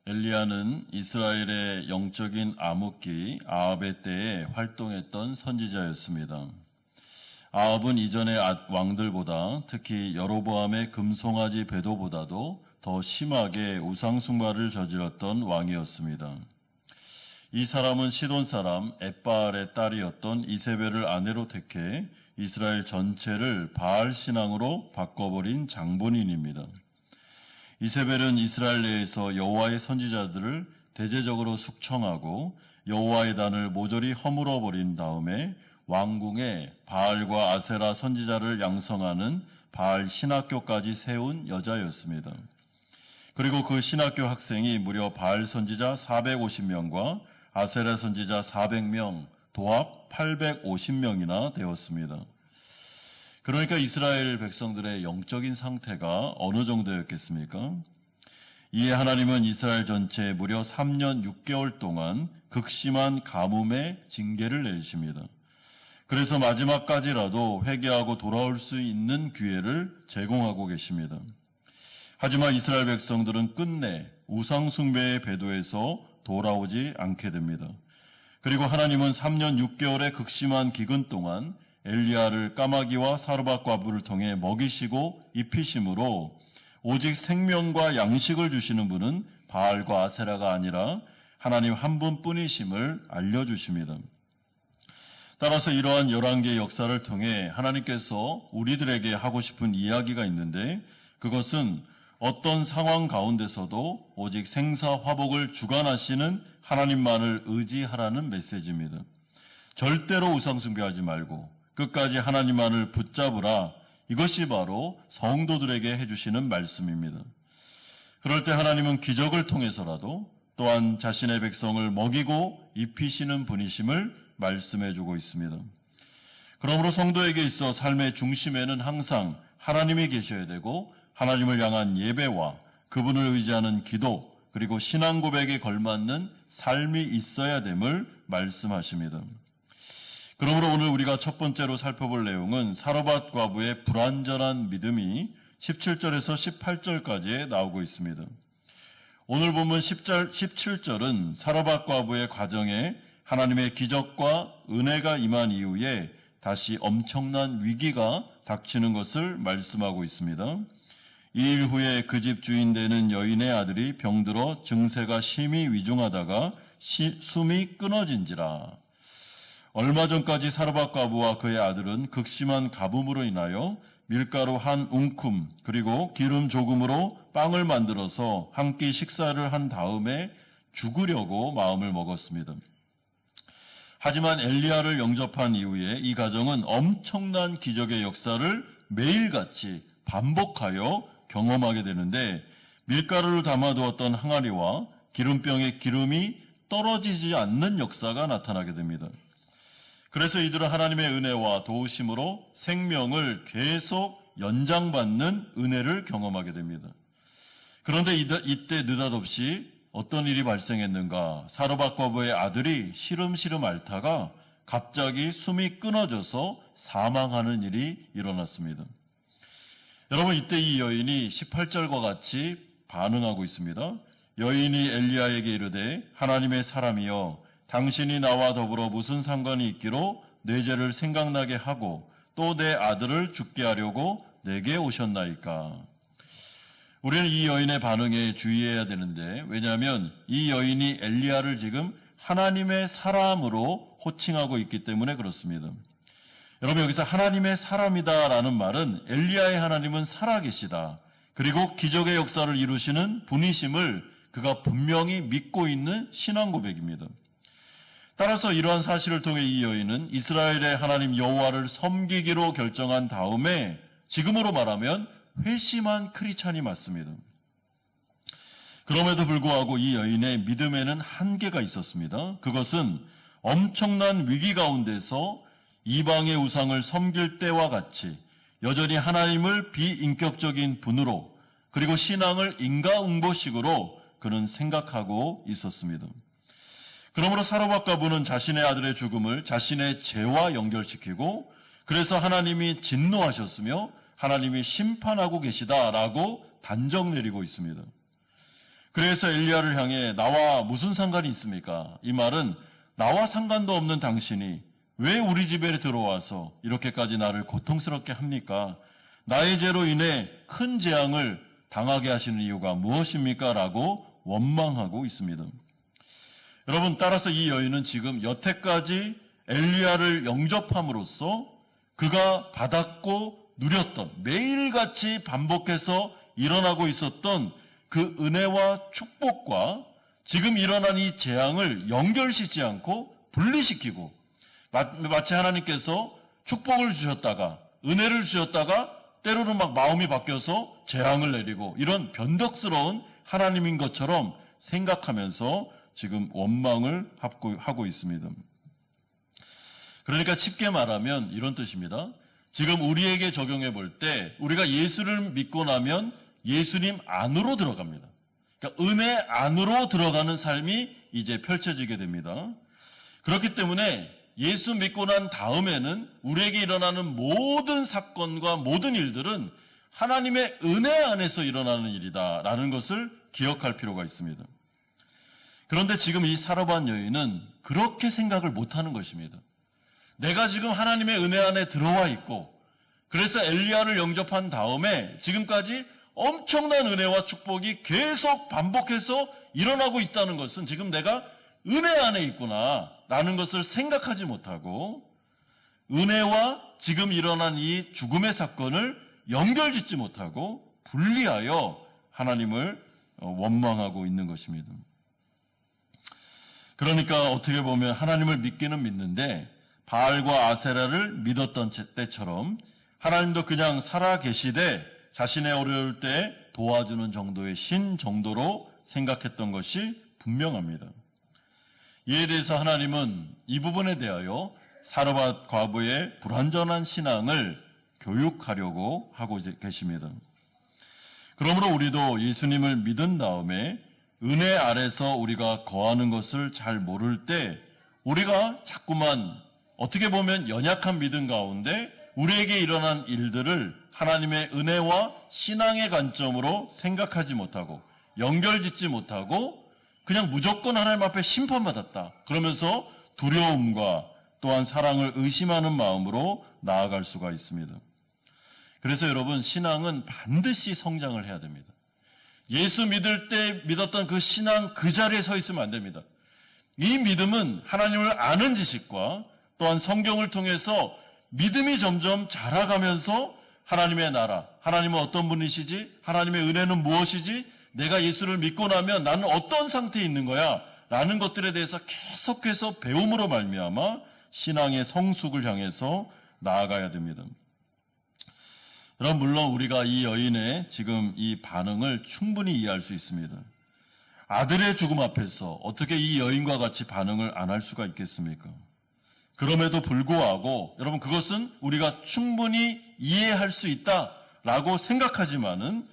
엘리야는 이스라엘의 영적인 암흑기 아합의 때에 활동했던 선지자였습니다. 아합은 이전의 왕들보다 특히 여로보암의 금송아지 배도보다도 더 심하게 우상숭배를 저질렀던 왕이었습니다. 이 사람은 시돈 사람 엣바알의 딸이었던 이세벨을 아내로 택해 이스라엘 전체를 바알 신앙으로 바꿔버린 장본인입니다. 이세벨은 이스라엘 내에서 여호와의 선지자들을 대대적으로 숙청하고 여호와의 단을 모조리 허물어 버린 다음에 왕궁에 바알과 아세라 선지자를 양성하는 바알 신학교까지 세운 여자였습니다. 그리고 그 신학교 학생이 무려 바알 선지자 450명과 아세라 선지자 400명, 도합 850명이나 되었습니다. 그러니까 이스라엘 백성들의 영적인 상태가 어느 정도였겠습니까? 이에 하나님은 이스라엘 전체에 무려 3년 6개월 동안 극심한 가뭄의 징계를 내리십니다. 그래서 마지막까지라도 회개하고 돌아올 수 있는 기회를 제공하고 계십니다. 하지만 이스라엘 백성들은 끝내 우상 숭배의 배도에서 돌아오지 않게 됩니다. 그리고 하나님은 3년 6개월의 극심한 기근 동안 엘리야를 까마귀와 사르밧과부를 통해 먹이시고 입히심으로 오직 생명과 양식을 주시는 분은 바알과 아세라가 아니라 하나님 한 분뿐이심을 알려주십니다. 따라서 이러한 11개의 역사를 통해 하나님께서 우리들에게 하고 싶은 이야기가 있는데, 그것은 어떤 상황 가운데서도 오직 생사화복을 주관하시는 하나님만을 의지하라는 메시지입니다. 절대로 우상숭배하지 말고 끝까지 하나님만을 붙잡으라. 이것이 바로 성도들에게 해주시는 말씀입니다. 그럴 때 하나님은 기적을 통해서라도 또한 자신의 백성을 먹이고 입히시는 분이심을 말씀해주고 있습니다. 그러므로 성도에게 있어 삶의 중심에는 항상 하나님이 계셔야 되고, 하나님을 향한 예배와 그분을 의지하는 기도, 그리고 신앙 고백에 걸맞는 삶이 있어야 됨을 말씀하십니다. 그러므로 오늘 우리가 첫 번째로 살펴볼 내용은 사르밧 과부의 불완전한 믿음이 17절에서 18절까지에 나오고 있습니다. 오늘 본문 17절은 사르밧 과부의 과정에 하나님의 기적과 은혜가 임한 이후에 다시 엄청난 위기가 닥치는 것을 말씀하고 있습니다. 2일 후에 그 집 주인 되는 여인의 아들이 병들어 증세가 심히 위중하다가 숨이 끊어진지라. 얼마 전까지 사르밧 과부와 그의 아들은 극심한 가뭄으로 인하여 밀가루 한 웅큼 그리고 기름 조금으로 빵을 만들어서 한 끼 식사를 한 다음에 죽으려고 마음을 먹었습니다. 하지만 엘리야를 영접한 이후에 이 가정은 엄청난 기적의 역사를 매일같이 반복하여 경험하게 되는데, 밀가루를 담아두었던 항아리와 기름병의 기름이 떨어지지 않는 역사가 나타나게 됩니다. 그래서 이들은 하나님의 은혜와 도우심으로 생명을 계속 연장받는 은혜를 경험하게 됩니다. 그런데 이때 느닷없이 어떤 일이 발생했는가? 사르밧 과부의 아들이 시름시름 앓다가 갑자기 숨이 끊어져서 사망하는 일이 일어났습니다. 여러분, 이때 이 여인이 18절과 같이 반응하고 있습니다. 여인이 엘리야에게 이르되 하나님의 사람이여, 당신이 나와 더불어 무슨 상관이 있기로 내 죄를 생각나게 하고 또 내 아들을 죽게 하려고 내게 오셨나이까? 우리는 이 여인의 반응에 주의해야 되는데, 왜냐하면 이 여인이 엘리야를 지금 하나님의 사람으로 호칭하고 있기 때문에 그렇습니다. 여러분, 여기서 하나님의 사람이다라는 말은 엘리야의 하나님은 살아계시다, 그리고 기적의 역사를 이루시는 분이심을 그가 분명히 믿고 있는 신앙 고백입니다. 따라서 이러한 사실을 통해 이 여인은 이스라엘의 하나님 여호와를 섬기기로 결정한 다음에 지금으로 말하면 회심한 크리스찬이 맞습니다. 그럼에도 불구하고 이 여인의 믿음에는 한계가 있었습니다. 그것은 엄청난 위기 가운데서 이방의 우상을 섬길 때와 같이 여전히 하나님을 비인격적인 분으로, 그리고 신앙을 인과응보식으로 그는 생각하고 있었습니다. 그러므로 사르밧 과부는 자신의 아들의 죽음을 자신의 죄와 연결시키고, 그래서 하나님이 진노하셨으며 하나님이 심판하고 계시다라고 단정 내리고 있습니다. 그래서 엘리야를 향해 나와 무슨 상관이 있습니까? 이 말은 나와 상관도 없는 당신이 왜 우리 집에 들어와서 이렇게까지 나를 고통스럽게 합니까? 나의 죄로 인해 큰 재앙을 당하게 하시는 이유가 무엇입니까? 라고 원망하고 있습니다. 여러분, 따라서 이 여인은 지금 여태까지 엘리야를 영접함으로써 그가 받았고 누렸던, 매일같이 반복해서 일어나고 있었던 그 은혜와 축복과 지금 일어난 이 재앙을 연결시키지 않고 분리시키고, 마치 하나님께서 축복을 주셨다가 은혜를 주셨다가 때로는 막 마음이 바뀌어서 재앙을 내리고 이런 변덕스러운 하나님인 것처럼 생각하면서 지금 원망을 하고 있습니다. 그러니까 쉽게 말하면 이런 뜻입니다. 지금 우리에게 적용해 볼 때 우리가 예수를 믿고 나면 예수님 안으로 들어갑니다. 그러니까 은혜 안으로 들어가는 삶이 이제 펼쳐지게 됩니다. 그렇기 때문에 예수 믿고 난 다음에는 우리에게 일어나는 모든 사건과 모든 일들은 하나님의 은혜 안에서 일어나는 일이다라는 것을 기억할 필요가 있습니다. 그런데 지금 이 사르밧 여인은 그렇게 생각을 못하는 것입니다. 내가 지금 하나님의 은혜 안에 들어와 있고 그래서 엘리야를 영접한 다음에 지금까지 엄청난 은혜와 축복이 계속 반복해서 일어나고 있다는 것은 지금 내가 은혜 안에 있구나 라는 것을 생각하지 못하고 은혜와 지금 일어난 이 죽음의 사건을 연결짓지 못하고 분리하여 하나님을 원망하고 있는 것입니다. 그러니까 어떻게 보면 하나님을 믿기는 믿는데 바알과 아세라를 믿었던 때처럼 하나님도 그냥 살아 계시되 자신의 어려울 때 도와주는 정도의 신 정도로 생각했던 것이 분명합니다. 이에 대해서 하나님은 이 부분에 대하여 사르밧 과부의 불완전한 신앙을 교육하려고 하고 계십니다. 그러므로 우리도 예수님을 믿은 다음에 은혜 아래서 우리가 거하는 것을 잘 모를 때 우리가 자꾸만 어떻게 보면 연약한 믿음 가운데 우리에게 일어난 일들을 하나님의 은혜와 신앙의 관점으로 생각하지 못하고 연결짓지 못하고 그냥 무조건 하나님 앞에 심판받았다 그러면서 두려움과 또한 사랑을 의심하는 마음으로 나아갈 수가 있습니다. 그래서 여러분, 신앙은 반드시 성장을 해야 됩니다. 예수 믿을 때 믿었던 그 신앙 그 자리에 서 있으면 안 됩니다. 이 믿음은 하나님을 아는 지식과 또한 성경을 통해서 믿음이 점점 자라가면서 하나님의 나라, 하나님은 어떤 분이시지? 하나님의 은혜는 무엇이지? 내가 예수를 믿고 나면 나는 어떤 상태에 있는 거야? 라는 것들에 대해서 계속해서 배움으로 말미암아 신앙의 성숙을 향해서 나아가야 됩니다. 여러분, 물론 우리가 이 여인의 지금 이 반응을 충분히 이해할 수 있습니다. 아들의 죽음 앞에서 어떻게 이 여인과 같이 반응을 안 할 수가 있겠습니까? 그럼에도 불구하고 여러분, 그것은 우리가 충분히 이해할 수 있다라고 생각하지만은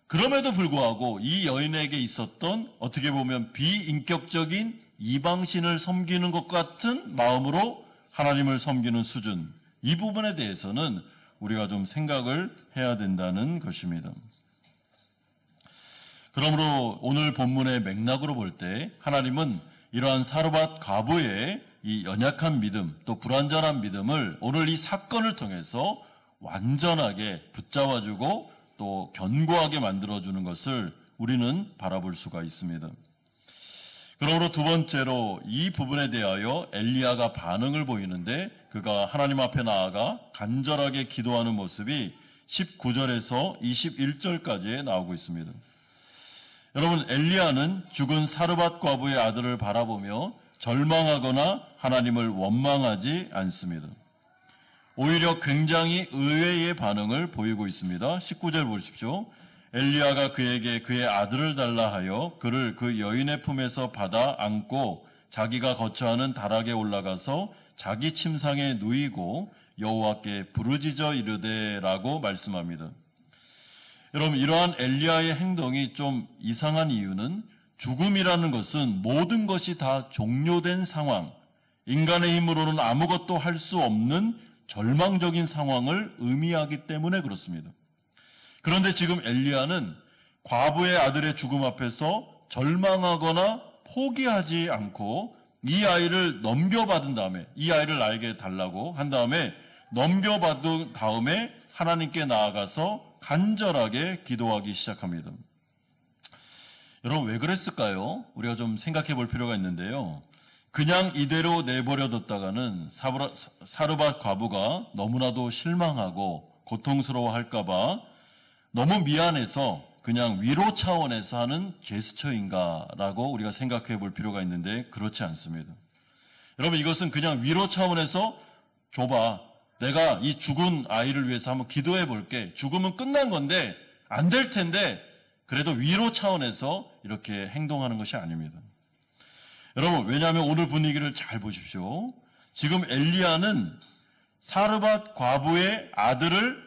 그럼에도 불구하고 이 여인에게 있었던 어떻게 보면 비인격적인 이방신을 섬기는 것 같은 마음으로 하나님을 섬기는 수준, 이 부분에 대해서는 우리가 좀 생각을 해야 된다는 것입니다. 그러므로 오늘 본문의 맥락으로 볼 때 하나님은 이러한 사르밧 과부의 이 연약한 믿음, 또 불완전한 믿음을 오늘 이 사건을 통해서 완전하게 붙잡아주고 또 견고하게 만들어주는 것을 우리는 바라볼 수가 있습니다. 그러므로 두 번째로 이 부분에 대하여 엘리야가 반응을 보이는데 그가 하나님 앞에 나아가 간절하게 기도하는 모습이 19절에서 21절까지 나오고 있습니다. 여러분, 엘리야는 죽은 사르밧 과부의 아들을 바라보며 절망하거나 하나님을 원망하지 않습니다. 오히려 굉장히 의외의 반응을 보이고 있습니다. 19절 보십시오. 엘리야가 그에게 그의 아들을 달라 하여 그를 그 여인의 품에서 받아 안고 자기가 거처하는 다락에 올라가서 자기 침상에 누이고 여호와께 부르짖어 이르되라고 말씀합니다. 여러분, 이러한 엘리야의 행동이 좀 이상한 이유는 죽음이라는 것은 모든 것이 다 종료된 상황, 인간의 힘으로는 아무것도 할 수 없는 절망적인 상황을 의미하기 때문에 그렇습니다. 그런데 지금 엘리야는 과부의 아들의 죽음 앞에서 절망하거나 포기하지 않고 이 아이를 넘겨받은 다음에, 이 아이를 나에게 달라고 한 다음에 넘겨받은 다음에 하나님께 나아가서 간절하게 기도하기 시작합니다. 여러분, 왜 그랬을까요? 우리가 좀 생각해 볼 필요가 있는데요. 그냥 이대로 내버려뒀다가는 사르밧 과부가 너무나도 실망하고 고통스러워할까봐 너무 미안해서 그냥 위로 차원에서 하는 제스처인가라고 우리가 생각해 볼 필요가 있는데, 그렇지 않습니다. 여러분, 이것은 그냥 위로 차원에서 줘봐, 내가 이 죽은 아이를 위해서 한번 기도해 볼게, 죽으면 끝난 건데 안 될 텐데, 그래도 위로 차원에서 이렇게 행동하는 것이 아닙니다. 여러분, 왜냐하면 오늘 분위기를 잘 보십시오. 지금 엘리야는 사르밧 과부의 아들을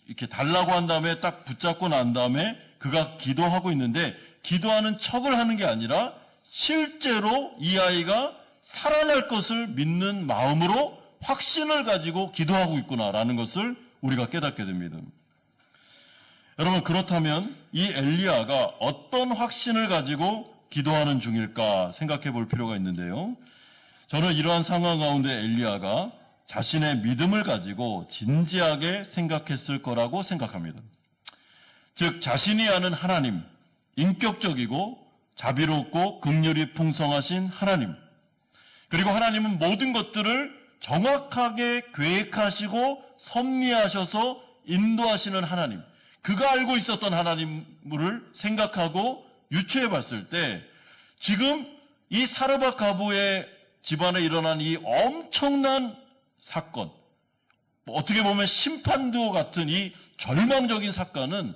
이렇게 달라고 한 다음에 딱 붙잡고 난 다음에 그가 기도하고 있는데, 기도하는 척을 하는 게 아니라 실제로 이 아이가 살아날 것을 믿는 마음으로 확신을 가지고 기도하고 있구나라는 것을 우리가 깨닫게 됩니다. 여러분, 그렇다면 이 엘리야가 어떤 확신을 가지고 기도하는 중일까 생각해 볼 필요가 있는데요. 저는 이러한 상황 가운데 엘리야가 자신의 믿음을 가지고 진지하게 생각했을 거라고 생각합니다. 즉, 자신이 아는 하나님, 인격적이고 자비롭고 긍휼이 풍성하신 하나님, 그리고 하나님은 모든 것들을 정확하게 계획하시고 섭리하셔서 인도하시는 하나님, 그가 알고 있었던 하나님을 생각하고 유추해 봤을 때, 지금 이 사르밧 과부의 집안에 일어난 이 엄청난 사건, 어떻게 보면 심판도 같은 이 절망적인 사건은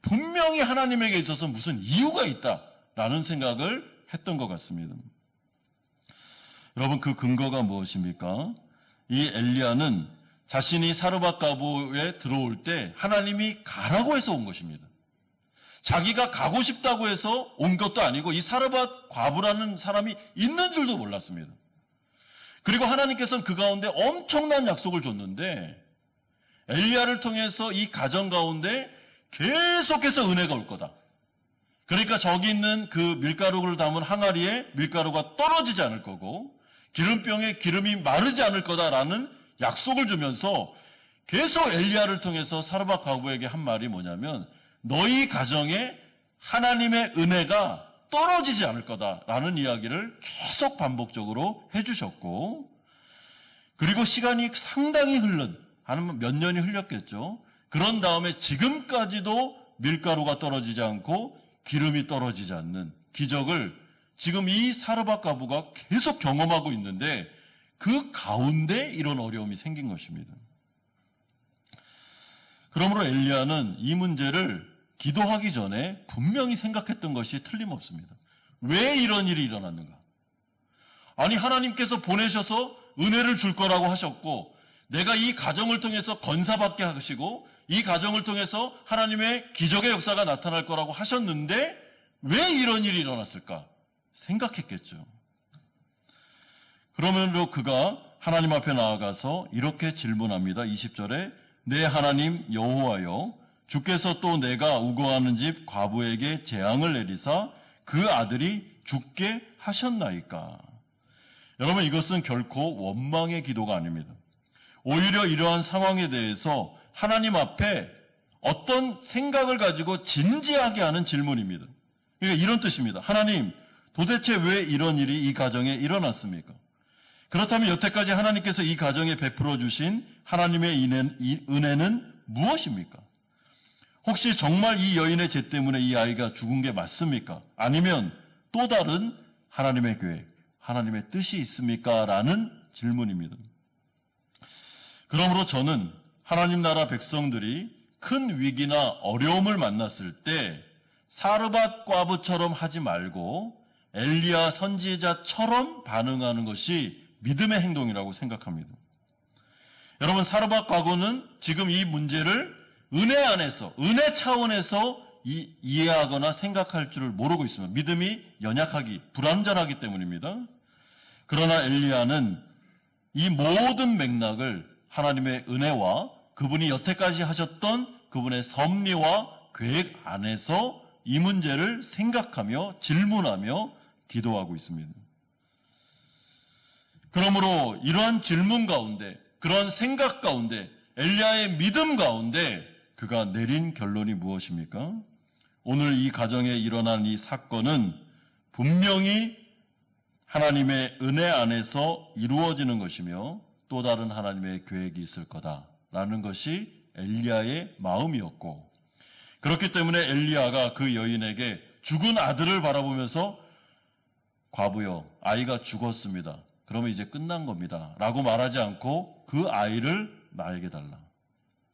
분명히 하나님에게 있어서 무슨 이유가 있다라는 생각을 했던 것 같습니다. 여러분, 그 근거가 무엇입니까? 이 엘리야는 자신이 사르밧 과부에 들어올 때 하나님이 가라고 해서 온 것입니다. 자기가 가고 싶다고 해서 온 것도 아니고, 이 사르밧 과부라는 사람이 있는 줄도 몰랐습니다. 그리고 하나님께서는 그 가운데 엄청난 약속을 줬는데, 엘리야를 통해서 이 가정 가운데 계속해서 은혜가 올 거다. 그러니까 저기 있는 그 밀가루를 담은 항아리에 밀가루가 떨어지지 않을 거고, 기름병에 기름이 마르지 않을 거다라는 약속을 주면서 계속 엘리야를 통해서 사르밧 과부에게 한 말이 뭐냐면, 너희 가정에 하나님의 은혜가 떨어지지 않을 거다라는 이야기를 계속 반복적으로 해주셨고, 그리고 시간이 상당히 한 몇 년이 흘렸겠죠. 그런 다음에 지금까지도 밀가루가 떨어지지 않고 기름이 떨어지지 않는 기적을 지금 이 사르밧 과부가 계속 경험하고 있는데, 그 가운데 이런 어려움이 생긴 것입니다. 그러므로 엘리야는 이 문제를 기도하기 전에 분명히 생각했던 것이 틀림없습니다. 왜 이런 일이 일어났는가? 아니, 하나님께서 보내셔서 은혜를 줄 거라고 하셨고, 내가 이 가정을 통해서 건사받게 하시고, 이 가정을 통해서 하나님의 기적의 역사가 나타날 거라고 하셨는데 왜 이런 일이 일어났을까 생각했겠죠. 그러면서 그가 하나님 앞에 나아가서 이렇게 질문합니다. 20절에 내 하나님 여호와여, 주께서 또 내가 우거하는 집 과부에게 재앙을 내리사 그 아들이 죽게 하셨나이까? 여러분, 이것은 결코 원망의 기도가 아닙니다. 오히려 이러한 상황에 대해서 하나님 앞에 어떤 생각을 가지고 진지하게 하는 질문입니다. 그러니까 이런 뜻입니다. 하나님, 도대체 왜 이런 일이 이 가정에 일어났습니까? 그렇다면 여태까지 하나님께서 이 가정에 베풀어 주신 하나님의 은혜는 무엇입니까? 혹시 정말 이 여인의 죄 때문에 이 아이가 죽은 게 맞습니까? 아니면 또 다른 하나님의 계획, 하나님의 뜻이 있습니까? 라는 질문입니다. 그러므로 저는 하나님 나라 백성들이 큰 위기나 어려움을 만났을 때 사르밧 과부처럼 하지 말고 엘리야 선지자처럼 반응하는 것이 믿음의 행동이라고 생각합니다. 여러분, 사르밧 과부는 지금 이 문제를 은혜 안에서, 은혜 차원에서 이해하거나 생각할 줄을 모르고 있습니다. 믿음이 불완전하기 때문입니다. 그러나 엘리야는 이 모든 맥락을 하나님의 은혜와 그분이 여태까지 하셨던 그분의 섭리와 계획 안에서 이 문제를 생각하며 질문하며 기도하고 있습니다. 그러므로 이러한 질문 가운데, 그러한 생각 가운데, 엘리야의 믿음 가운데 그가 내린 결론이 무엇입니까? 오늘 이 가정에 일어난 이 사건은 분명히 하나님의 은혜 안에서 이루어지는 것이며 또 다른 하나님의 계획이 있을 거다라는 것이 엘리야의 마음이었고, 그렇기 때문에 엘리야가 그 여인에게 죽은 아들을 바라보면서 과부여, 아이가 죽었습니다. 그러면 이제 끝난 겁니다. 라고 말하지 않고 그 아이를 나에게 달라.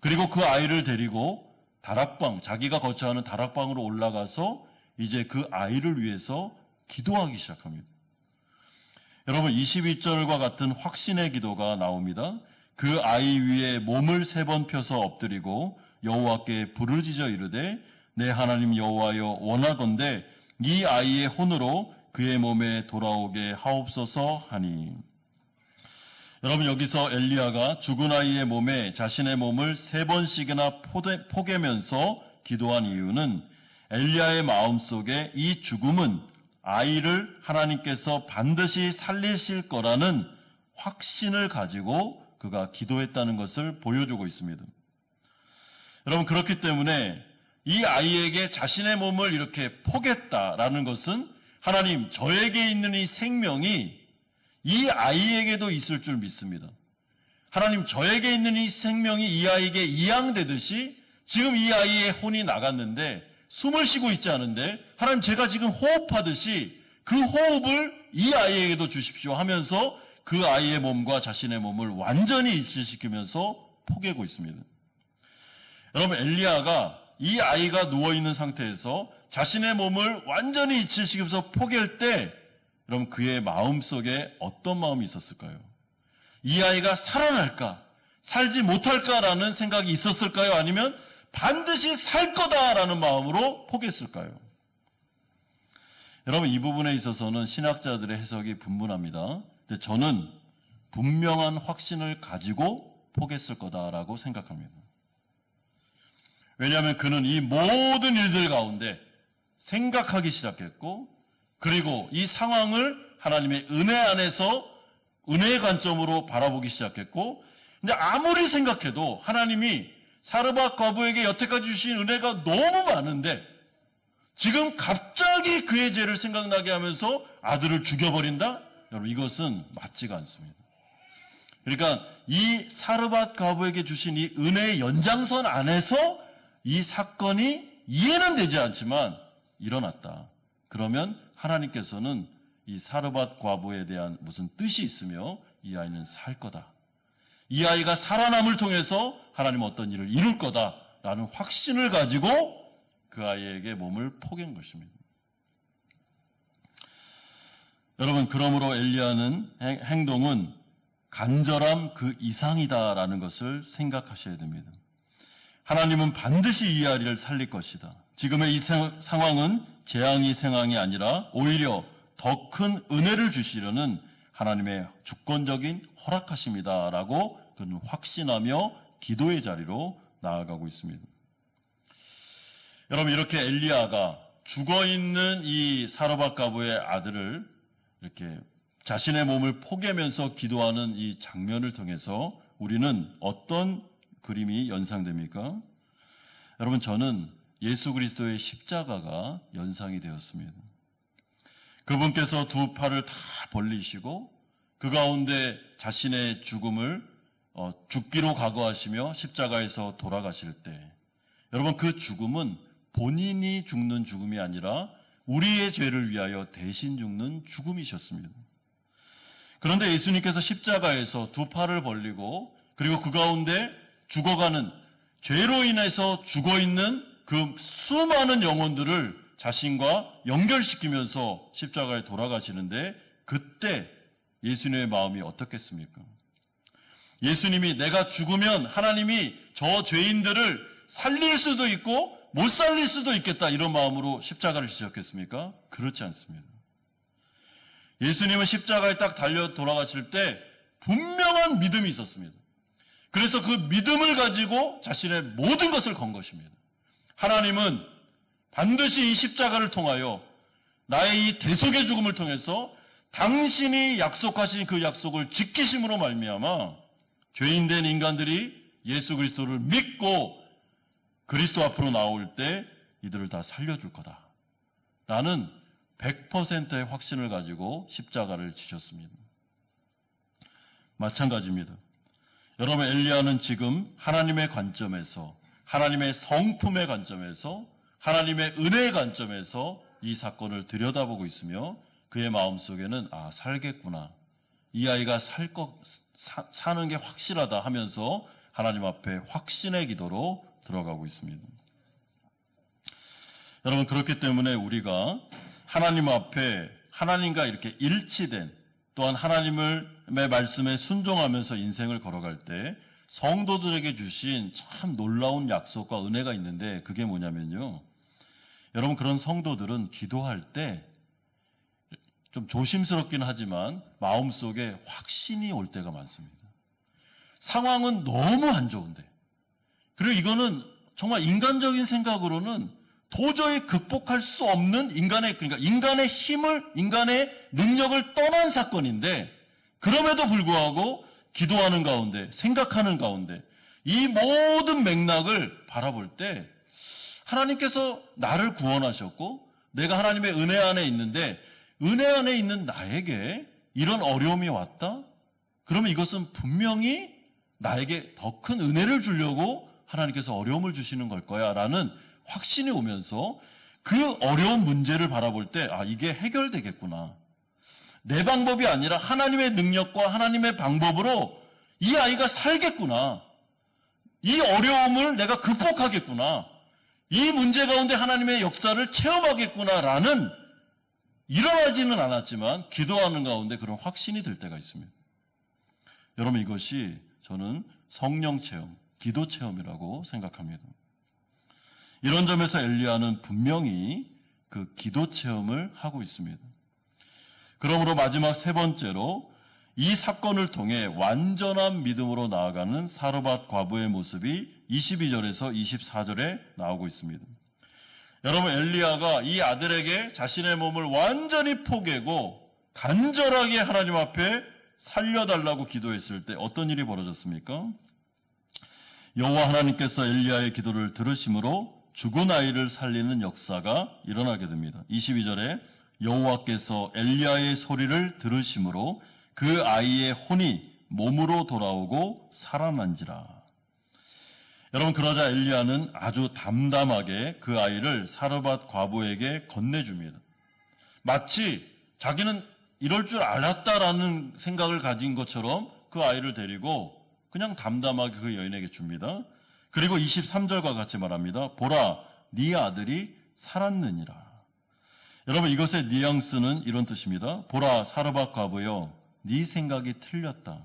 그리고 그 아이를 데리고 다락방, 자기가 거처하는 다락방으로 올라가서 이제 그 아이를 위해서 기도하기 시작합니다. 여러분, 22절과 같은 확신의 기도가 나옵니다. 그 아이 위에 몸을 3번 펴서 엎드리고 여호와께 부르짖어 이르되 내 하나님 여호와여 원하건대 이 아이의 혼으로 그의 몸에 돌아오게 하옵소서 하니. 여러분, 여기서 엘리야가 죽은 아이의 몸에 자신의 몸을 3번씩이나 포개면서 기도한 이유는 엘리야의 마음속에 이 죽음은 아이를 하나님께서 반드시 살리실 거라는 확신을 가지고 그가 기도했다는 것을 보여주고 있습니다. 여러분, 그렇기 때문에 이 아이에게 자신의 몸을 이렇게 포겠다라는 것은 하나님, 저에게 있는 이 생명이 이 아이에게도 있을 줄 믿습니다. 하나님, 저에게 있는 이 생명이 이 아이에게 이양되듯이 지금 이 아이의 혼이 나갔는데 숨을 쉬고 있지 않은데 하나님, 제가 지금 호흡하듯이 그 호흡을 이 아이에게도 주십시오 하면서 그 아이의 몸과 자신의 몸을 완전히 이치시키면서 포개고 있습니다. 여러분, 엘리야가 이 아이가 누워있는 상태에서 자신의 몸을 완전히 이치시키면서 포갤 때 여러분, 그의 마음속에 어떤 마음이 있었을까요? 이 아이가 살아날까? 살지 못할까라는 생각이 있었을까요? 아니면 반드시 살 거다라는 마음으로 포기했을까요? 여러분, 이 부분에 있어서는 신학자들의 해석이 분분합니다. 근데 저는 분명한 확신을 가지고 포기했을 거다라고 생각합니다. 왜냐하면 그는 이 모든 일들 가운데 생각하기 시작했고, 그리고 이 상황을 하나님의 은혜 안에서 은혜의 관점으로 바라보기 시작했고, 근데 아무리 생각해도 하나님이 사르밧 과부에게 여태까지 주신 은혜가 너무 많은데 지금 갑자기 그의 죄를 생각나게 하면서 아들을 죽여버린다? 여러분, 이것은 맞지가 않습니다. 그러니까 이 사르밧 과부에게 주신 이 은혜의 연장선 안에서 이 사건이 이해는 되지 않지만 일어났다. 그러면 하나님께서는 이 사르밧 과부에 대한 무슨 뜻이 있으며 이 아이는 살 거다. 이 아이가 살아남을 통해서 하나님은 어떤 일을 이룰 거다라는 확신을 가지고 그 아이에게 몸을 포갠 것입니다. 여러분, 그러므로 엘리야는 행동은 간절함 그 이상이다라는 것을 생각하셔야 됩니다. 하나님은 반드시 이 아이를 살릴 것이다. 지금의 이 상황은 재앙이 상황이 아니라 오히려 더 큰 은혜를 주시려는 하나님의 주권적인 허락하심이다라고 그는 확신하며 기도의 자리로 나아가고 있습니다. 여러분, 이렇게 엘리야가 죽어있는 이 사르밧 과부의 아들을 이렇게 자신의 몸을 포개면서 기도하는 이 장면을 통해서 우리는 어떤 그림이 연상됩니까? 여러분, 저는 예수 그리스도의 십자가가 연상이 되었습니다. 그분께서 두 팔을 다 벌리시고 그 가운데 자신의 죽음을 죽기로 각오하시며 십자가에서 돌아가실 때, 여러분, 그 죽음은 본인이 죽는 죽음이 아니라 우리의 죄를 위하여 대신 죽는 죽음이셨습니다. 그런데 예수님께서 십자가에서 두 팔을 벌리고 그리고 그 가운데 죽어가는, 죄로 인해서 죽어있는 그 수많은 영혼들을 자신과 연결시키면서 십자가에 돌아가시는데, 그때 예수님의 마음이 어떻겠습니까? 예수님이 내가 죽으면 하나님이 저 죄인들을 살릴 수도 있고 못 살릴 수도 있겠다, 이런 마음으로 십자가를 지셨겠습니까? 그렇지 않습니다. 예수님은 십자가에 딱 달려 돌아가실 때 분명한 믿음이 있었습니다. 그래서 그 믿음을 가지고 자신의 모든 것을 건 것입니다. 하나님은 반드시 이 십자가를 통하여 나의 이 대속의 죽음을 통해서 당신이 약속하신 그 약속을 지키심으로 말미암아 죄인된 인간들이 예수 그리스도를 믿고 그리스도 앞으로 나올 때 이들을 다 살려줄 거다 라는 100%의 확신을 가지고 십자가를 지셨습니다. 마찬가지입니다. 여러분, 엘리야는 지금 하나님의 관점에서, 하나님의 성품의 관점에서, 하나님의 은혜의 관점에서 이 사건을 들여다보고 있으며 그의 마음속에는 살겠구나, 이 아이가 사는 게 확실하다 하면서 하나님 앞에 확신의 기도로 들어가고 있습니다. 여러분, 그렇기 때문에 우리가 하나님 앞에 하나님과 이렇게 일치된, 또한 하나님의 말씀에 순종하면서 인생을 걸어갈 때 성도들에게 주신 참 놀라운 약속과 은혜가 있는데, 그게 뭐냐면요, 여러분, 그런 성도들은 기도할 때 좀 조심스럽긴 하지만 마음속에 확신이 올 때가 많습니다. 상황은 너무 안 좋은데, 그리고 이거는 정말 인간적인 생각으로는 도저히 극복할 수 없는 인간의 힘을, 인간의 능력을 떠난 사건인데, 그럼에도 불구하고 기도하는 가운데, 생각하는 가운데 이 모든 맥락을 바라볼 때 하나님께서 나를 구원하셨고 내가 하나님의 은혜 안에 있는데, 은혜 안에 있는 나에게 이런 어려움이 왔다? 그러면 이것은 분명히 나에게 더 큰 은혜를 주려고 하나님께서 어려움을 주시는 걸 거야 라는 확신이 오면서 그 어려운 문제를 바라볼 때 이게 해결되겠구나, 내 방법이 아니라 하나님의 능력과 하나님의 방법으로 이 아이가 살겠구나, 이 어려움을 내가 극복하겠구나, 이 문제 가운데 하나님의 역사를 체험하겠구나라는, 일어나지는 않았지만 기도하는 가운데 그런 확신이 들 때가 있습니다. 여러분, 이것이 저는 성령 체험, 기도 체험이라고 생각합니다. 이런 점에서 엘리야는 분명히 그 기도 체험을 하고 있습니다. 그러므로 마지막 세 번째로 이 사건을 통해 완전한 믿음으로 나아가는 사르밧 과부의 모습이 22절에서 24절에 나오고 있습니다. 여러분, 엘리야가 이 아들에게 자신의 몸을 완전히 포개고 간절하게 하나님 앞에 살려달라고 기도했을 때 어떤 일이 벌어졌습니까? 여호와 하나님께서 엘리야의 기도를 들으심으로 죽은 아이를 살리는 역사가 일어나게 됩니다. 22절에 여호와께서 엘리야의 소리를 들으심으로 그 아이의 혼이 몸으로 돌아오고 살아난지라. 여러분, 그러자 엘리야는 아주 담담하게 그 아이를 사르밧 과부에게 건네줍니다. 마치 자기는 이럴 줄 알았다라는 생각을 가진 것처럼 그 아이를 데리고 그냥 담담하게 그 여인에게 줍니다. 그리고 23절과 같이 말합니다. 보라, 네 아들이 살았느니라. 여러분, 이것의 뉘앙스는 이런 뜻입니다. 보라, 사르밧 과부여, 네 생각이 틀렸다.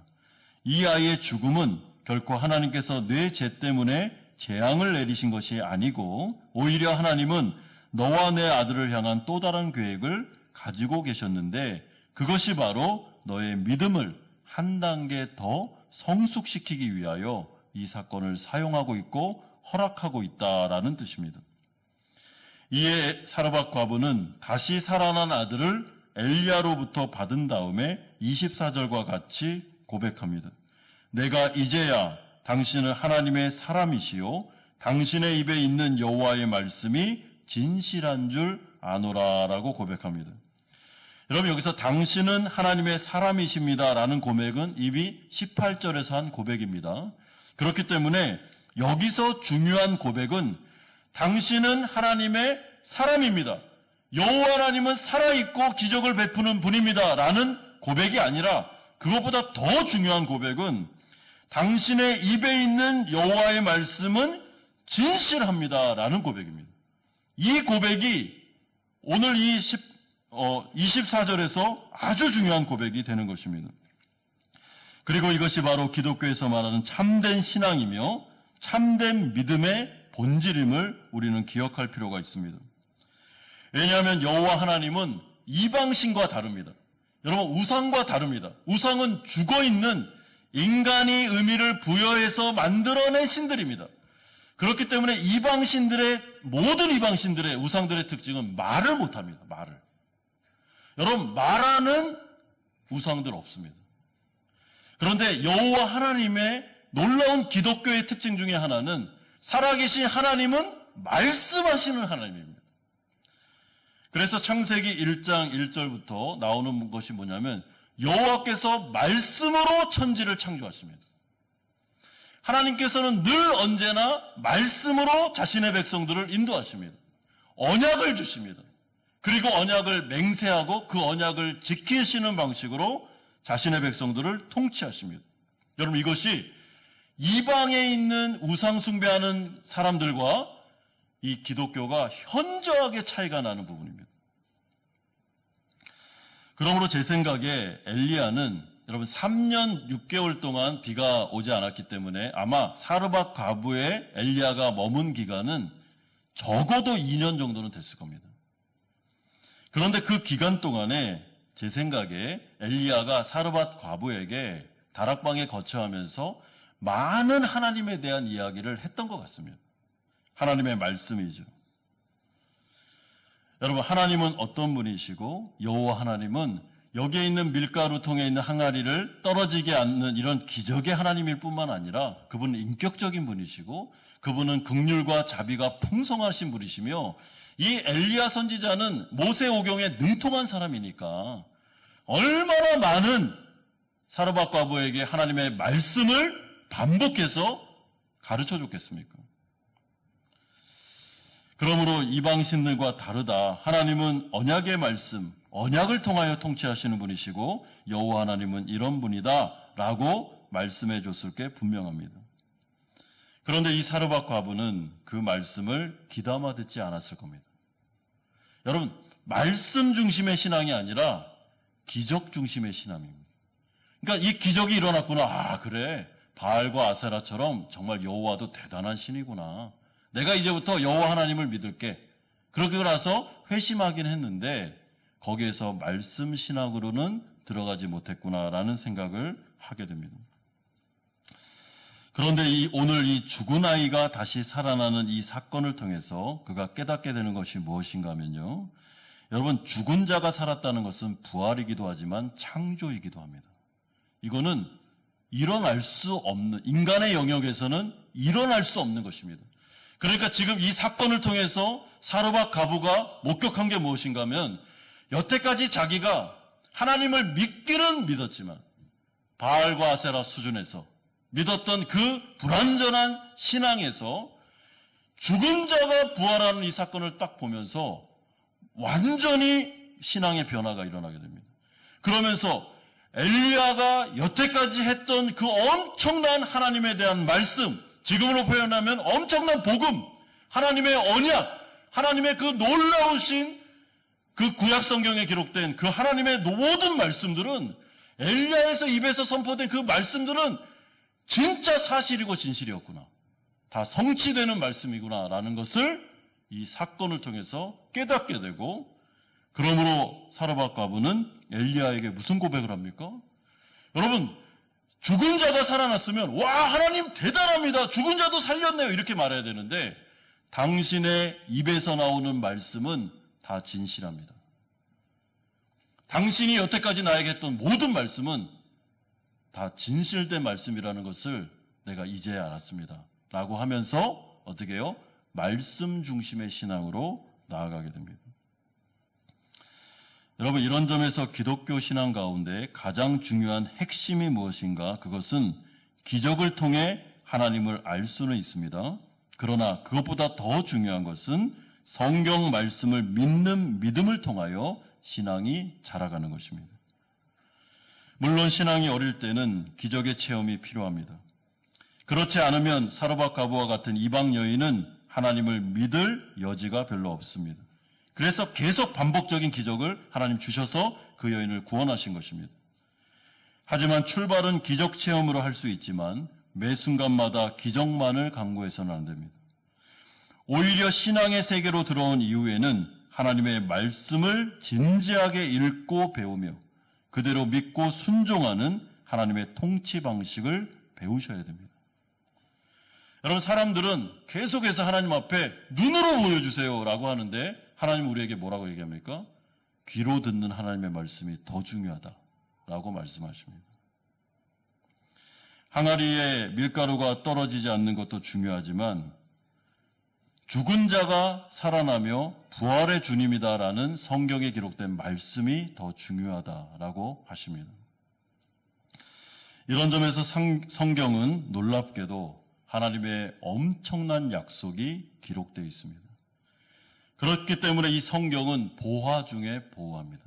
이 아이의 죽음은 결코 하나님께서 내 죄 때문에 재앙을 내리신 것이 아니고 오히려 하나님은 너와 내 아들을 향한 또 다른 계획을 가지고 계셨는데, 그것이 바로 너의 믿음을 한 단계 더 성숙시키기 위하여 이 사건을 사용하고 있고 허락하고 있다라는 뜻입니다. 이에 사르밧 과부는 다시 살아난 아들을 엘리야로부터 받은 다음에 24절과 같이 고백합니다. 내가 이제야 당신은 하나님의 사람이시요 당신의 입에 있는 여호와의 말씀이 진실한 줄 아노라라고 고백합니다. 여러분, 여기서 당신은 하나님의 사람이십니다 라는 고백은 이미 18절에서 한 고백입니다. 그렇기 때문에 여기서 중요한 고백은 당신은 하나님의 사람입니다, 여호와 하나님은 살아있고 기적을 베푸는 분입니다 라는 고백이 아니라, 그것보다 더 중요한 고백은 당신의 입에 있는 여호와의 말씀은 진실합니다 라는 고백입니다. 이 고백이 오늘 이 24절에서 아주 중요한 고백이 되는 것입니다. 그리고 이것이 바로 기독교에서 말하는 참된 신앙이며 참된 믿음의 본질임을 우리는 기억할 필요가 있습니다. 왜냐하면 여호와 하나님은 이방신과 다릅니다. 여러분, 우상과 다릅니다. 우상은 죽어있는 인간이 의미를 부여해서 만들어낸 신들입니다. 그렇기 때문에 모든 이방신들의 우상들의 특징은 말을 못합니다. 말을. 여러분, 말하는 우상들 없습니다. 그런데 여호와 하나님의 놀라운 기독교의 특징 중에 하나는 살아계신 하나님은 말씀하시는 하나님입니다. 그래서 창세기 1장 1절부터 나오는 것이 뭐냐면 여호와께서 말씀으로 천지를 창조하십니다. 하나님께서는 늘 언제나 말씀으로 자신의 백성들을 인도하십니다. 언약을 주십니다. 그리고 언약을 맹세하고 그 언약을 지키시는 방식으로 자신의 백성들을 통치하십니다. 여러분, 이것이 이방에 있는 우상 숭배하는 사람들과 이 기독교가 현저하게 차이가 나는 부분입니다. 그러므로 제 생각에 엘리야는 여러분 3년 6개월 동안 비가 오지 않았기 때문에 아마 사르밧 과부의 엘리야가 머문 기간은 적어도 2년 정도는 됐을 겁니다. 그런데 그 기간 동안에 제 생각에 엘리야가 사르밧 과부에게 다락방에 거처하면서 많은 하나님에 대한 이야기를 했던 것 같습니다. 하나님의 말씀이죠. 여러분, 하나님은 어떤 분이시고 여호와 하나님은 여기에 있는 밀가루통에 있는 항아리를 떨어지게 않는 이런 기적의 하나님일 뿐만 아니라 그분은 인격적인 분이시고 그분은 긍휼과 자비가 풍성하신 분이시며 이 엘리야 선지자는 모세오경에 능통한 사람이니까 얼마나 많은 사르밧 과부에게 하나님의 말씀을 반복해서 가르쳐 줬겠습니까? 그러므로 이방신들과 다르다. 하나님은 언약의 말씀, 언약을 통하여 통치하시는 분이시고 여호와 하나님은 이런 분이다 라고 말씀해 줬을 게 분명합니다. 그런데 이 사르밧 과부는 그 말씀을 귀담아 듣지 않았을 겁니다. 여러분, 말씀 중심의 신앙이 아니라 기적 중심의 신앙입니다. 그러니까 이 기적이 일어났구나. 아, 그래. 바알과 아세라처럼 정말 여호와도 대단한 신이구나. 내가 이제부터 여호와 하나님을 믿을게. 그러고 나서 회심하긴 했는데 거기에서 말씀 신학으로는 들어가지 못했구나라는 생각을 하게 됩니다. 그런데 오늘 이 죽은 아이가 다시 살아나는 이 사건을 통해서 그가 깨닫게 되는 것이 무엇인가 하면요. 여러분, 죽은 자가 살았다는 것은 부활이기도 하지만 창조이기도 합니다. 이거는 일어날 수 없는, 인간의 영역에서는 일어날 수 없는 것입니다. 그러니까 지금 이 사건을 통해서 사르밧 과부가 목격한 게 무엇인가 하면 여태까지 자기가 하나님을 믿기는 믿었지만 바알과 아세라 수준에서 믿었던 그 불완전한 신앙에서 죽은 자가 부활하는 이 사건을 딱 보면서 완전히 신앙의 변화가 일어나게 됩니다. 그러면서 엘리야가 여태까지 했던 그 엄청난 하나님에 대한 말씀, 지금으로 표현하면 엄청난 복음, 하나님의 언약, 하나님의 그 놀라우신 그 구약 성경에 기록된 그 하나님의 모든 말씀들은 엘리야에서 입에서 선포된 그 말씀들은 진짜 사실이고 진실이었구나. 다 성취되는 말씀이구나라는 것을 이 사건을 통해서 깨닫게 되고, 그러므로 사르밧 과부는 엘리야에게 무슨 고백을 합니까? 여러분, 죽은 자가 살아났으면 와, 하나님 대단합니다. 죽은 자도 살렸네요. 이렇게 말해야 되는데 당신의 입에서 나오는 말씀은 다 진실합니다. 당신이 여태까지 나에게 했던 모든 말씀은 다 진실된 말씀이라는 것을 내가 이제야 알았습니다. 라고 하면서 어떻게 해요? 말씀 중심의 신앙으로 나아가게 됩니다. 여러분, 이런 점에서 기독교 신앙 가운데 가장 중요한 핵심이 무엇인가? 그것은 기적을 통해 하나님을 알 수는 있습니다. 그러나 그것보다 더 중요한 것은 성경 말씀을 믿는 믿음을 통하여 신앙이 자라가는 것입니다. 물론 신앙이 어릴 때는 기적의 체험이 필요합니다. 그렇지 않으면 사르밧 과부와 같은 이방 여인은 하나님을 믿을 여지가 별로 없습니다. 그래서 계속 반복적인 기적을 하나님 주셔서 그 여인을 구원하신 것입니다. 하지만 출발은 기적 체험으로 할 수 있지만 매 순간마다 기적만을 강구해서는 안 됩니다. 오히려 신앙의 세계로 들어온 이후에는 하나님의 말씀을 진지하게 읽고 배우며 그대로 믿고 순종하는 하나님의 통치 방식을 배우셔야 됩니다. 여러분, 사람들은 계속해서 하나님 앞에 눈으로 보여주세요 라고 하는데 하나님 우리에게 뭐라고 얘기합니까? 귀로 듣는 하나님의 말씀이 더 중요하다라고 말씀하십니다. 항아리에 밀가루가 떨어지지 않는 것도 중요하지만 죽은 자가 살아나며 부활의 주님이다라는 성경에 기록된 말씀이 더 중요하다라고 하십니다. 이런 점에서 성경은 놀랍게도 하나님의 엄청난 약속이 기록되어 있습니다. 그렇기 때문에 이 성경은 보화 중에 보화입니다.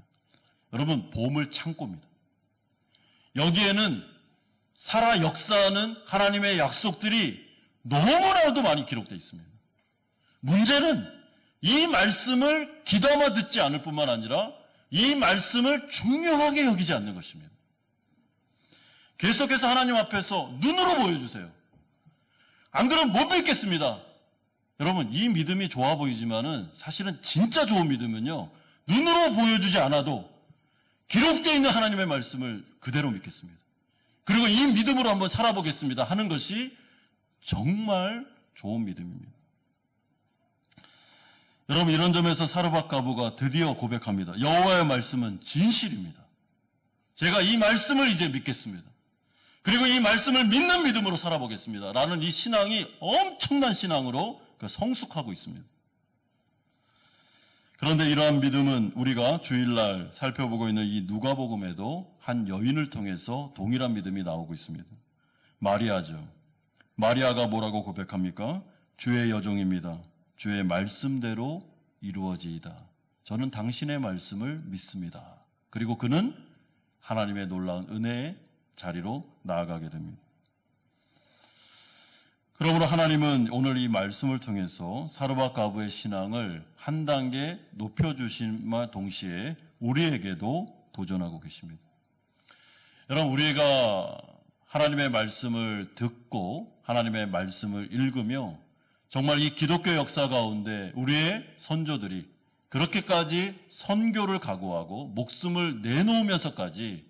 여러분, 보물 창고입니다. 여기에는 살아 역사하는 하나님의 약속들이 너무나도 많이 기록되어 있습니다. 문제는 이 말씀을 귀담아 듣지 않을 뿐만 아니라 이 말씀을 중요하게 여기지 않는 것입니다. 계속해서 하나님 앞에서 눈으로 보여주세요. 안 그러면 못 믿겠습니다. 여러분, 이 믿음이 좋아 보이지만은 사실은 진짜 좋은 믿음은요, 눈으로 보여주지 않아도 기록되어 있는 하나님의 말씀을 그대로 믿겠습니다. 그리고 이 믿음으로 한번 살아보겠습니다 하는 것이 정말 좋은 믿음입니다. 여러분, 이런 점에서 사르밧 과부가 드디어 고백합니다. 여호와의 말씀은 진실입니다. 제가 이 말씀을 이제 믿겠습니다. 그리고 이 말씀을 믿는 믿음으로 살아보겠습니다 라는 이 신앙이 엄청난 신앙으로 성숙하고 있습니다. 그런데 이러한 믿음은 우리가 주일날 살펴보고 있는 이 누가복음에도 한 여인을 통해서 동일한 믿음이 나오고 있습니다. 마리아죠. 마리아가 뭐라고 고백합니까? 주의 여종입니다. 주의 말씀대로 이루어지이다. 저는 당신의 말씀을 믿습니다. 그리고 그는 하나님의 놀라운 은혜의 자리로 나아가게 됩니다. 그러므로 하나님은 오늘 이 말씀을 통해서 사르밧 과부의 신앙을 한 단계 높여주심과 동시에 우리에게도 도전하고 계십니다. 여러분, 우리가 하나님의 말씀을 듣고 하나님의 말씀을 읽으며 정말 이 기독교 역사 가운데 우리의 선조들이 그렇게까지 선교를 각오하고 목숨을 내놓으면서까지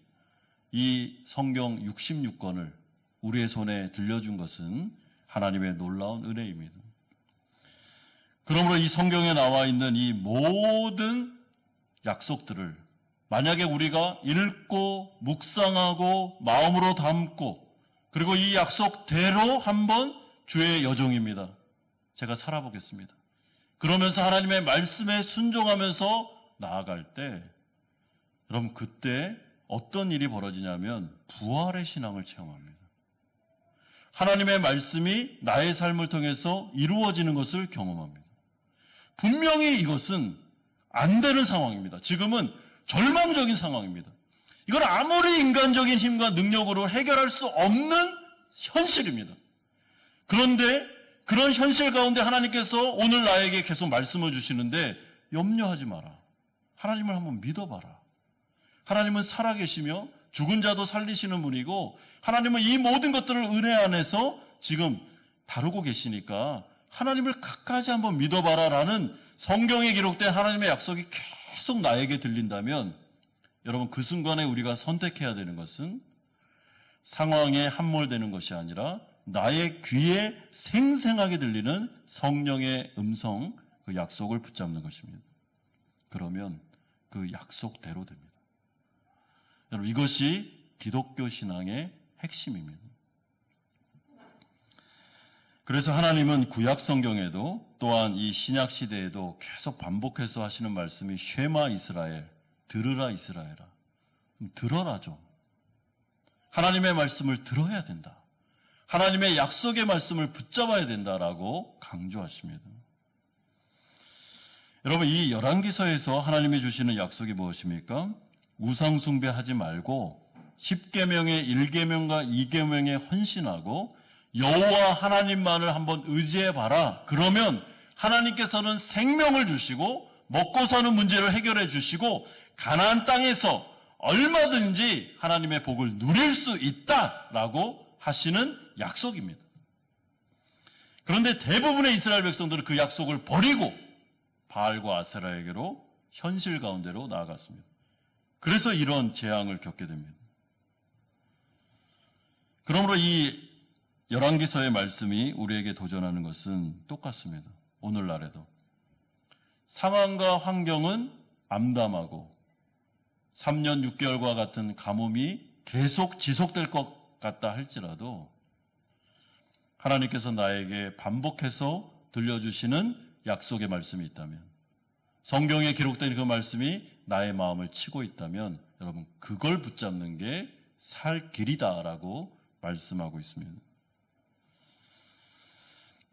이 성경 66권을 우리의 손에 들려준 것은 하나님의 놀라운 은혜입니다. 그러므로 이 성경에 나와 있는 이 모든 약속들을 만약에 우리가 읽고 묵상하고 마음으로 담고 그리고 이 약속대로 한번 주의 여종입니다. 제가 살아보겠습니다. 그러면서 하나님의 말씀에 순종하면서 나아갈 때 여러분, 그때 어떤 일이 벌어지냐면 부활의 신앙을 체험합니다. 하나님의 말씀이 나의 삶을 통해서 이루어지는 것을 경험합니다. 분명히 이것은 안 되는 상황입니다. 지금은 절망적인 상황입니다. 이건 아무리 인간적인 힘과 능력으로 해결할 수 없는 현실입니다. 그런데 그런 현실 가운데 하나님께서 오늘 나에게 계속 말씀을 주시는데 염려하지 마라. 하나님을 한번 믿어봐라. 하나님은 살아계시며 죽은 자도 살리시는 분이고 하나님은 이 모든 것들을 은혜 안에서 지금 다루고 계시니까 하나님을 끝까지 한번 믿어봐라 라는 성경에 기록된 하나님의 약속이 계속 나에게 들린다면 여러분, 그 순간에 우리가 선택해야 되는 것은 상황에 함몰되는 것이 아니라 나의 귀에 생생하게 들리는 성령의 음성, 그 약속을 붙잡는 것입니다. 그러면 그 약속대로 됩니다. 여러분, 이것이 기독교 신앙의 핵심입니다. 그래서 하나님은 구약 성경에도 또한 이 신약 시대에도 계속 반복해서 하시는 말씀이 쉐마 이스라엘, 들으라 이스라엘아. 들어라 좀. 하나님의 말씀을 들어야 된다. 하나님의 약속의 말씀을 붙잡아야 된다라고 강조하십니다. 여러분, 이 열왕기서에서 하나님이 주시는 약속이 무엇입니까? 우상 숭배하지 말고 10계명의 1계명과 2계명에 헌신하고 여호와 하나님만을 한번 의지해봐라. 그러면 하나님께서는 생명을 주시고 먹고 사는 문제를 해결해 주시고 가나안 땅에서 얼마든지 하나님의 복을 누릴 수 있다라고 하시는 약속입니다. 그런데 대부분의 이스라엘 백성들은 그 약속을 버리고 바알과 아세라에게로 현실 가운데로 나아갔습니다. 그래서 이런 재앙을 겪게 됩니다. 그러므로 이 열왕기서의 말씀이 우리에게 도전하는 것은 똑같습니다. 오늘날에도. 상황과 환경은 암담하고 3년 6개월과 같은 가뭄이 계속 지속될 것 같다 할지라도 하나님께서 나에게 반복해서 들려주시는 약속의 말씀이 있다면, 성경에 기록된 그 말씀이 나의 마음을 치고 있다면 여러분 그걸 붙잡는 게 살 길이다라고 말씀하고 있습니다.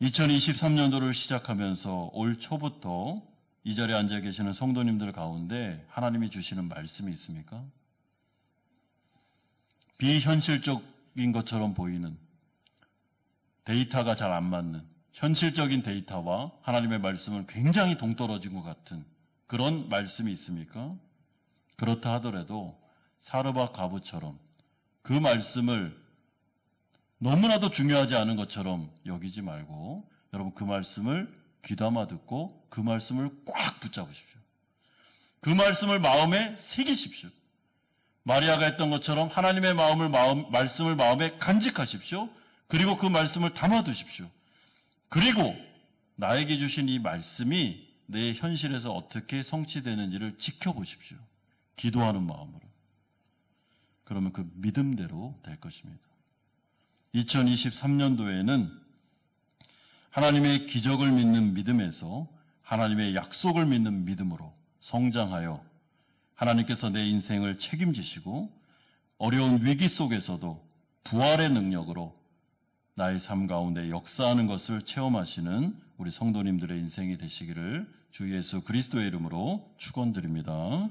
2023년도를 시작하면서 올 초부터 이 자리에 앉아 계시는 성도님들 가운데 하나님이 주시는 말씀이 있습니까? 비현실적인 것처럼 보이는, 데이터가 잘 안 맞는 현실적인 데이터와 하나님의 말씀은 굉장히 동떨어진 것 같은 그런 말씀이 있습니까? 그렇다 하더라도 사르밧 과부처럼 그 말씀을 너무나도 중요하지 않은 것처럼 여기지 말고 여러분 그 말씀을 귀담아 듣고 그 말씀을 꽉 붙잡으십시오. 그 말씀을 마음에 새기십시오. 마리아가 했던 것처럼 하나님의 말씀을 마음에 간직하십시오. 그리고 그 말씀을 담아두십시오. 그리고 나에게 주신 이 말씀이 내 현실에서 어떻게 성취되는지를 지켜보십시오. 기도하는 마음으로. 그러면 그 믿음대로 될 것입니다. 2023년도에는 하나님의 기적을 믿는 믿음에서 하나님의 약속을 믿는 믿음으로 성장하여 하나님께서 내 인생을 책임지시고 어려운 위기 속에서도 부활의 능력으로 나의 삶 가운데 역사하는 것을 체험하시는 우리 성도님들의 인생이 되시기를 주 예수 그리스도의 이름으로 축원드립니다.